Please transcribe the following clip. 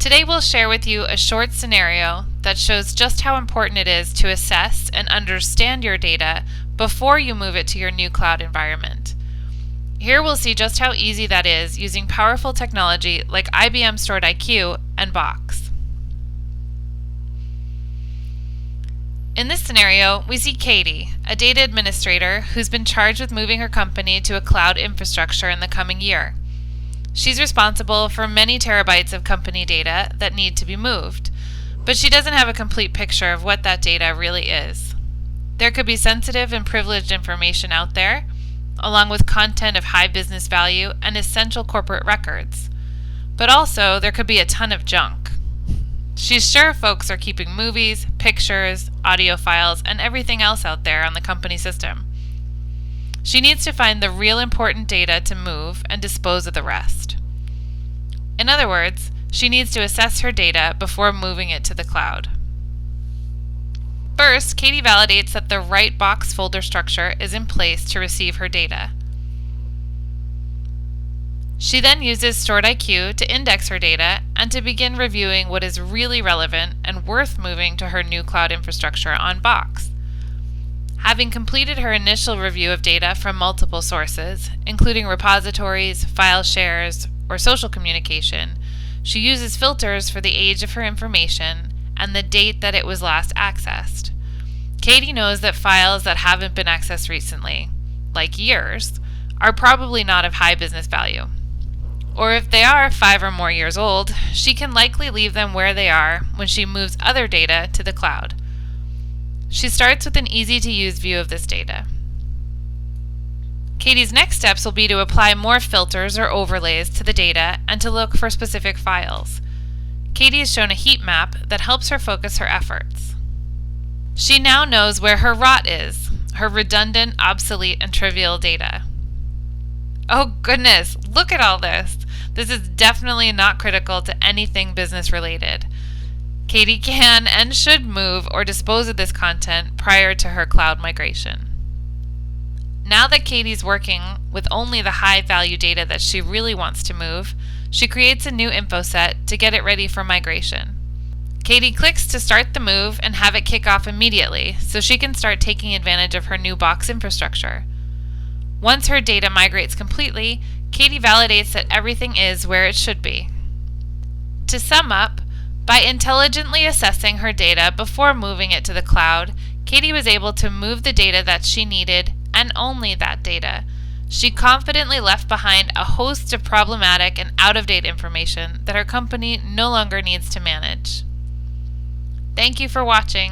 Today we'll share with you a short scenario that shows just how important it is to assess and understand your data before you move it to your new cloud environment. Here we'll see just how easy that is using powerful technology like IBM StoredIQ and Box. In this scenario, we see Katie, a data administrator who's been charged with moving her company to a cloud infrastructure in the coming year. She's responsible for many terabytes of company data that need to be moved, but she doesn't have a complete picture of what that data really is. There could be sensitive and privileged information out there, along with content of high business value and essential corporate records. But also, there could be a ton of junk. She's sure folks are keeping movies, pictures, audio files, and everything else out there on the company system. She needs to find the real important data to move and dispose of the rest. In other words, she needs to assess her data before moving it to the cloud. First, Katie validates that the right Box folder structure is in place to receive her data. She then uses StoredIQ to index her data and to begin reviewing what is really relevant and worth moving to her new cloud infrastructure on Box. Having completed her initial review of data from multiple sources, including repositories, file shares, or social communication, she uses filters for the age of her information and the date that it was last accessed. Katie knows that files that haven't been accessed recently, like years, are probably not of high business value. Or if they are 5 or more years old, she can likely leave them where they are when she moves other data to the cloud. She starts with an easy-to-use view of this data. Katie's next steps will be to apply more filters or overlays to the data and to look for specific files. Katie is shown a heat map that helps her focus her efforts. She now knows where her rot is, her redundant, obsolete, and trivial data. Oh goodness, look at all this! This is definitely not critical to anything business related. Katie can and should move or dispose of this content prior to her cloud migration. Now that Katie's working with only the high-value data that she really wants to move, she creates a new info set to get it ready for migration. Katie clicks to start the move and have it kick off immediately so she can start taking advantage of her new Box infrastructure. Once her data migrates completely, Katie validates that everything is where it should be. To sum up, by intelligently assessing her data before moving it to the cloud, Katie was able to move the data that she needed and only that data. She confidently left behind a host of problematic and out-of-date information that her company no longer needs to manage. Thank you for watching.